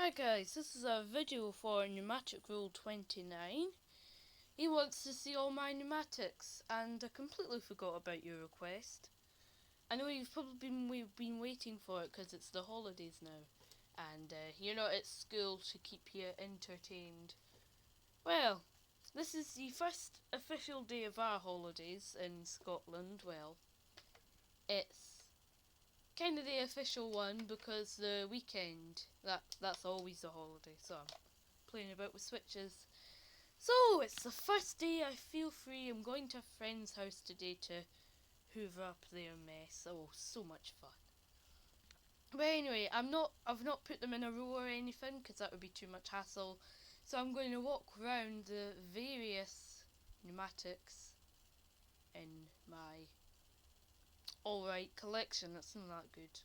Hi guys, this is a video for numaticrule29. He wants to see all my pneumatics, and I completely forgot about your request. I know you've probably been waiting for it because it's the holidays now, and you're not at school to keep you entertained. Well, this is the first official day of our holidays in Scotland. Well, it's kind of the official one because the weekend, that's always a holiday, so I'm playing about with switches. So it's the first day I feel free. I'm going to a friend's house today to hoover up their mess. Oh, so much fun. But anyway, I've not put them in a row or anything because that would be too much hassle. So I'm going to walk around the various pneumatics in my alright collection. That's not that good.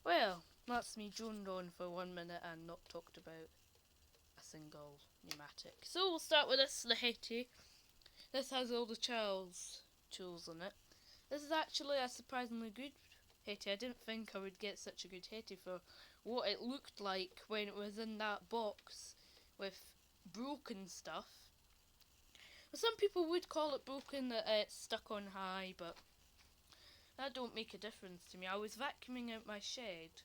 Well, that's me droned on for 1 minute and not talked about a single pneumatic. So we'll start with this, the Hetty. This has all the Charles tools on it. This is actually a surprisingly good Hetty. I didn't think I would get such a good Hetty for what it looked like when it was in that box with broken stuff. Some people would call it broken, that it's stuck on high, but that don't make a difference to me. I was vacuuming out my shed.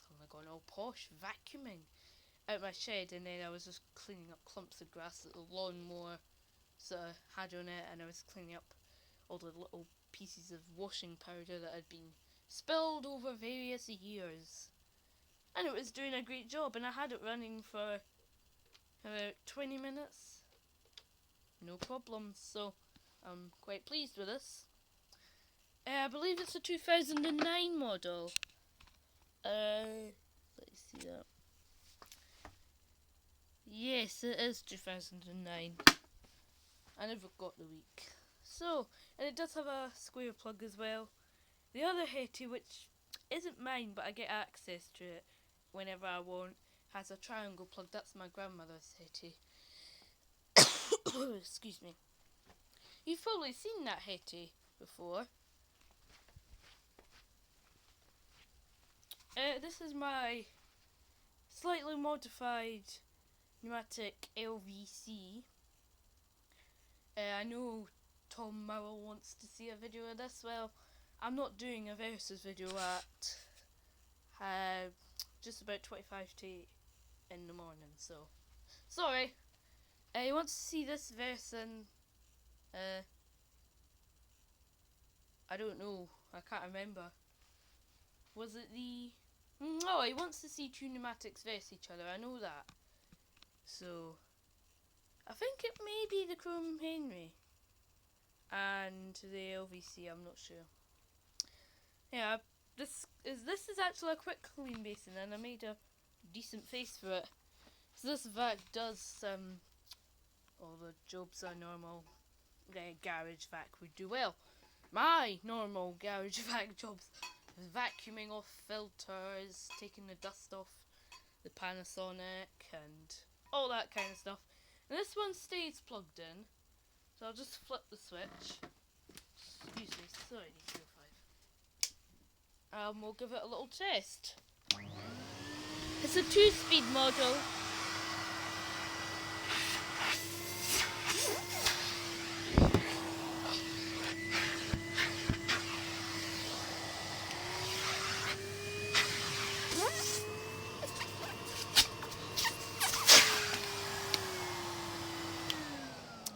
I'm going all posh, vacuuming out my shed, and then I was just cleaning up clumps of grass that the lawnmower sort of had on it, and I was cleaning up all the little pieces of washing powder that had been spilled over various years. And it was doing a great job, and I had it running for about 20 minutes. No problems, so I'm quite pleased with this. I believe it's a 2009 model. Let's see that. Yes, it is 2009. I never got the week. So, and it does have a square plug as well. The other Hetty, which isn't mine, but I get access to it whenever I want, has a triangle plug. That's my grandmother's Hetty. Excuse me. You've probably seen that Hetty before. This is my slightly modified pneumatic LVC. I know Tom Morrill wants to see a video of this. Well, I'm not doing a versus video at just about 25 to 8 in the morning, so sorry. He wants to see this verse in I don't know, I can't remember. Was it the... No, he wants to see two pneumatics verse each other, I know that. So I think it may be the Chrome Henry and the LVC, I'm not sure. Yeah, this is actually a quick clean basin, and I made a decent face for it. So this vac does all the jobs a normal garage vac would do. Well, my normal garage vac jobs is vacuuming off filters, taking the dust off the Panasonic, and all that kind of stuff. And this one stays plugged in, so I'll just flip the switch. Excuse me, sorry, 305. We'll give it a little test. It's a 2-speed model.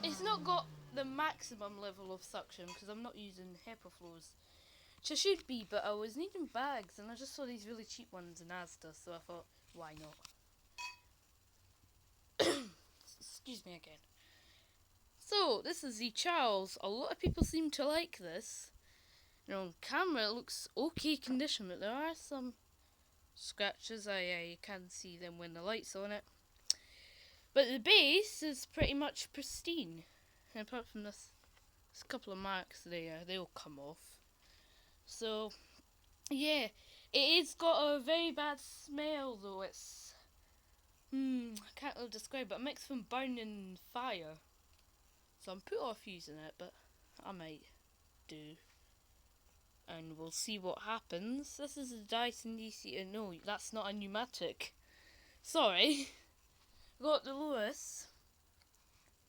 It's not got the maximum level of suction because I'm not using HEPA flows, which I should be, but I was needing bags and I just saw these really cheap ones in Asda, so I thought, why not? Excuse me again. So, this is the Charles. A lot of people seem to like this. You know, on camera it looks okay condition, but there are some scratches. You can see them when the light's on it. But the base is pretty much pristine. And apart from this couple of marks there, they'll come off. So, yeah, it's got a very bad smell though. It's, I can't really describe it. It makes from burning fire. So I'm put off using it, but I might do. And we'll see what happens. This is a Dyson DC. No, that's not a pneumatic. Sorry. Got the Lewis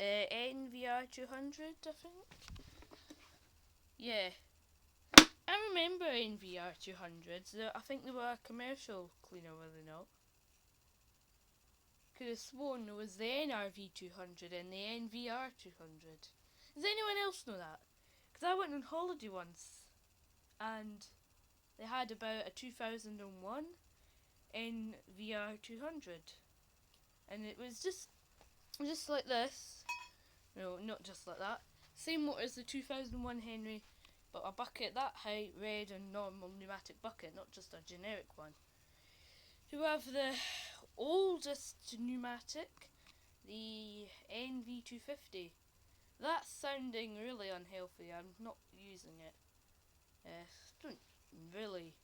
NVR 200, I think. Yeah. I remember NVR 200s. I think they were a commercial cleaner, were they not? Could have sworn there was the NRV 200 and the NVR 200. Does anyone else know that? Because I went on holiday once and they had about a 2001 NVR 200 and it was just like this. No, not just like that. Same motor as the 2001 Henry, but a bucket that height, red and normal pneumatic bucket, not just a generic one. We have the oldest pneumatic, the NV250. That's sounding really unhealthy. I'm not using it. Don't really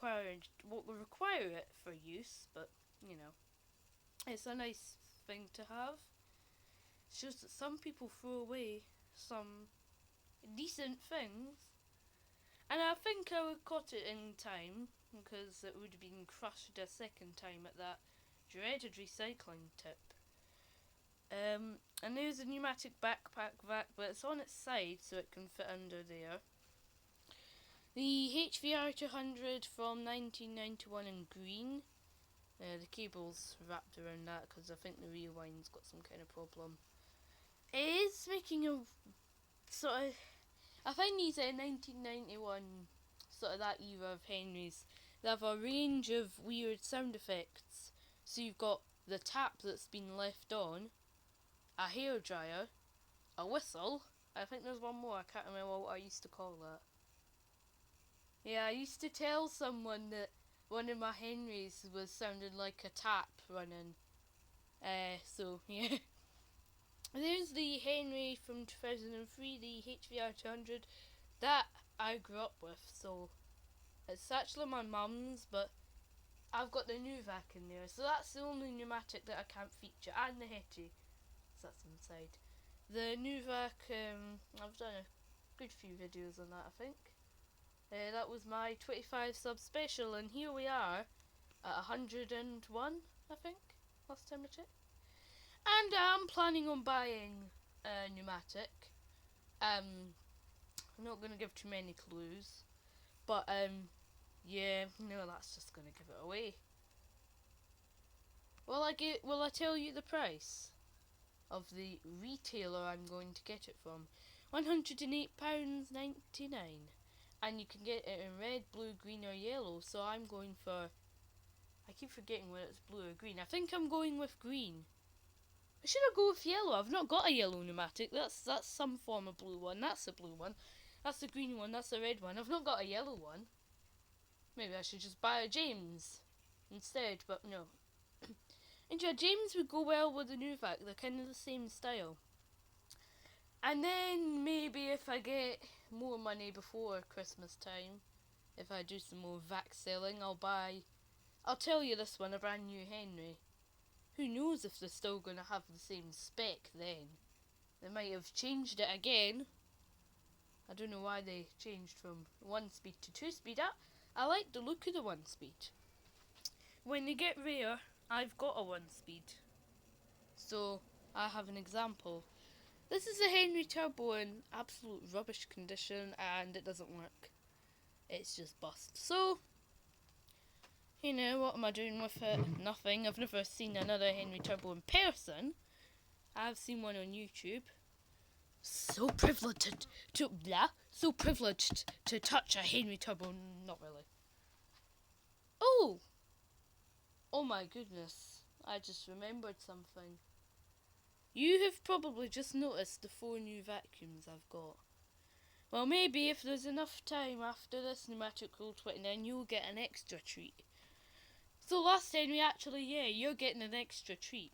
require it for use, but you know, it's a nice thing to have. It's just that some people throw away some decent things, and I think I would caught it in time because it would have been crushed a second time at that dreaded recycling tip. And there's a pneumatic backpack vac, but it's on its side so it can fit under there. The HVR 200 from 1991 in green. The cable's wrapped around that because I think the rear wine's got some kind of problem. It is making a sort of... I find these 1991, sort of that era of Henry's, they have a range of weird sound effects. So you've got the tap that's been left on, a hairdryer, a whistle. I think there's one more, I can't remember what I used to call that. Yeah, I used to tell someone that one of my Henrys was sounding like a tap running. So, yeah. There's the Henry from 2003, the HVR 200, that I grew up with, so it's actually my mum's, but I've got the new vac in there, so that's the only pneumatic that I can't feature, and the Hetty, so that's inside. The new vac, I've done a good few videos on that, I think. That was my 25 sub special, and here we are at 101, I think, last time I checked. And I'm planning on buying a pneumatic. I'm not going to give too many clues, but yeah, no, that's just going to give it away. Will I tell you the price of the retailer I'm going to get it from? £108.99, and you can get it in red, blue, green or yellow, so I'm going for, I keep forgetting whether it's blue or green. I think I'm going with green. Should I go with yellow? I've not got a yellow pneumatic. That's some form of blue one. That's the blue one. That's the green one. That's the red one. I've not got a yellow one. Maybe I should just buy a James instead, but no. And yeah, James would go well with the new vac. They're kind of the same style. And then maybe if I get more money before Christmas time, if I do some more vac selling, I'll tell you this one, a brand new Henry. Who knows if they're still going to have the same spec then. They might have changed it again. I don't know why they changed from 1-speed to 2-speed. I like the look of the 1-speed. When they get rare, I've got a 1-speed. So, I have an example. This is a Henry Turbo in absolute rubbish condition and it doesn't work. It's just bust. So, you know, what am I doing with it? Nothing. I've never seen another Henry Turbo in person. I've seen one on YouTube. So privileged to touch a Henry Turbo. Not really. Oh my goodness. I just remembered something. You have probably just noticed the 4 new vacuums I've got. Well, maybe if there's enough time after this numaticrule29, you'll get an extra treat. So last Henry, actually, yeah, you're getting an extra treat.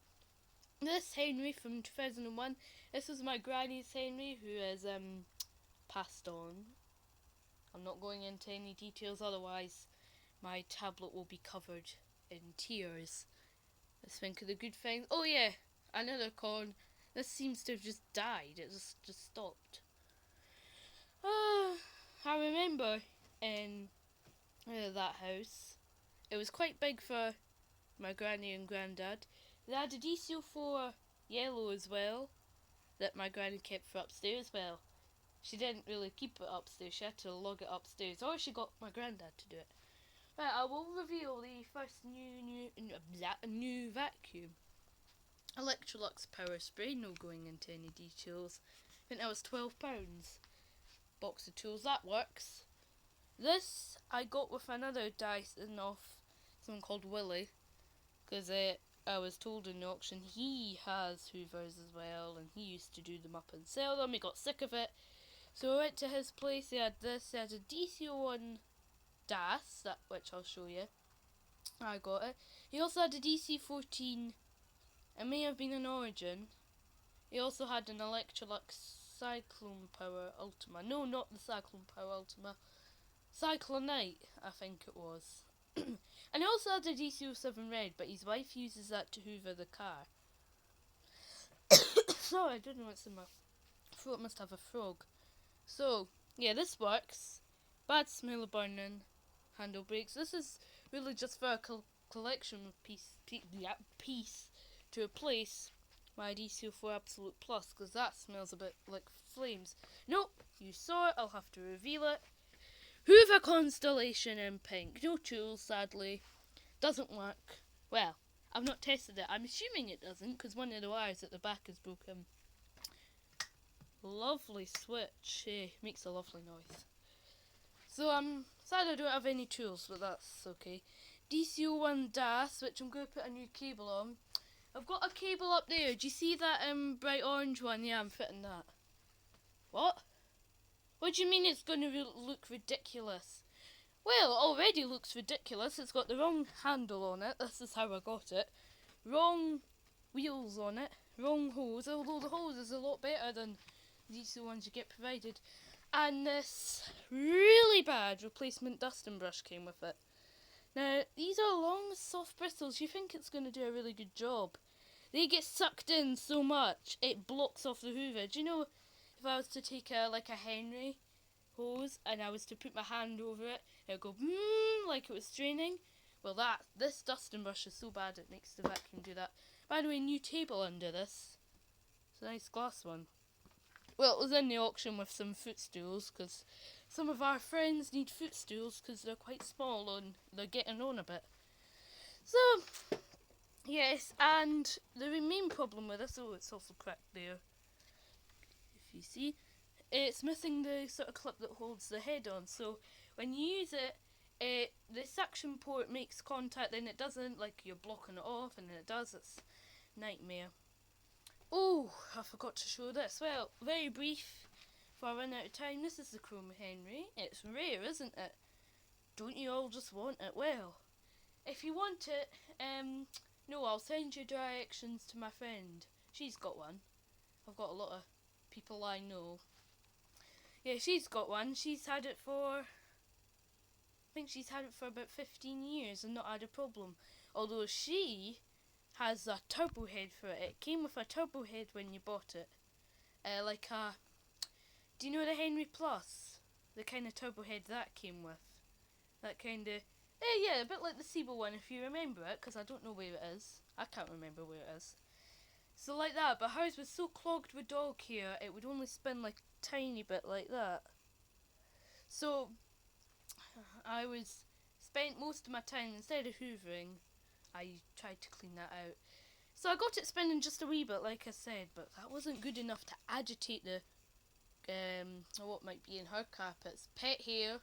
This Henry from 2001, this was my granny's Henry who has passed on. I'm not going into any details, otherwise my tablet will be covered in tears. Let's think of the good things. Oh yeah, another corn. This seems to have just died. It just stopped. I remember in that house, it was quite big for my granny and granddad. They had a DC04 yellow as well that my granny kept for upstairs. Well, she didn't really keep it upstairs, she had to lug it upstairs, or she got my granddad to do it. Right, I will reveal the first new vacuum. Electrolux Power Spray, no going into any details. I think that was £12. Box of tools, that works. This I got with another Dyson off someone called Willie, because I was told in the auction he has Hoovers as well, and he used to do them up and sell them. He got sick of it, so I went to his place. He had this. He had a DC01 DAS, which I'll show you. I got it. He also had a DC14. It may have been an Origin. He also had an Electrolux Cyclone Power Ultima. No, not the Cyclone Power Ultima. Cyclonite, I think it was. And he also had a DC07 Red, but his wife uses that to hoover the car. Sorry, I don't know what's in my throat. Must have a frog. So, yeah, this works. Bad smell of burning. Handle brakes. This is really just for a collection of piece to replace my DC04 Absolute Plus, because that smells a bit like flames. Nope, you saw it. I'll have to reveal it. Hoover Constellation in pink. No tools, sadly. Doesn't work. Well, I've not tested it. I'm assuming it doesn't, because one of the wires at the back is broken. Lovely switch. Makes a lovely noise. So I'm sad I don't have any tools, but that's okay. DC01 DAS, which I'm going to put a new cable on. I've got a cable up there. Do you see that bright orange one? Yeah, I'm fitting that. What? What do you mean it's going to look ridiculous? Well, it already looks ridiculous. It's got the wrong handle on it. This is how I got it. Wrong wheels on it. Wrong hose. Although the hose is a lot better than these ones you get provided. And this really bad replacement dusting brush came with it. Now, these are long, soft bristles. You think it's going to do a really good job. They get sucked in so much, it blocks off the hoover. Do you know, if I was to take a Henry hose and I was to put my hand over it, it would go like it was straining? Well, this dusting brush is so bad it makes the vacuum do that. By the way, new table under this. It's a nice glass one. Well, it was in the auction with some footstools, because some of our friends need footstools because they're quite small and they're getting on a bit. So, yes, and the main problem with this, it's also cracked there, if you see, it's missing the sort of clip that holds the head on. So when you use it, the suction port makes contact, then it doesn't, like you're blocking it off, and then it does. It's nightmare. Oh, I forgot to show this. Well, very brief, before I run out of time. This is the Chrome Henry. It's rare, isn't it? Don't you all just want it? Well, if you want it, no, I'll send you directions to my friend. She's got one. I've got a lot of people I know. Yeah, she's got one. She's had it for, I think she's had it for about 15 years and not had a problem. Although she has a turbo head for it. It came with a turbo head when you bought it. Do you know the Henry Plus? The kind of turbo head that came with. That kind of, yeah, a bit like the Sebo one if you remember it, because I don't know where it is. I can't remember where it is. So like that, but hers was so clogged with dog hair, it would only spin like a tiny bit like that. So, I spent most of my time, instead of hoovering, I tried to clean that out. So I got it spinning just a wee bit, like I said, but that wasn't good enough to agitate the, what might be in her carpets. Pet hair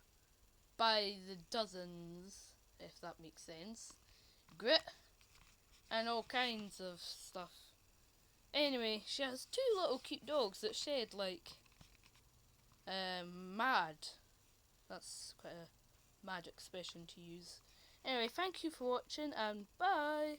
by the dozens, if that makes sense. Grit, and all kinds of stuff. Anyway, she has two little cute dogs that shed like, mad. That's quite a mad expression to use. Anyway, thank you for watching, and bye!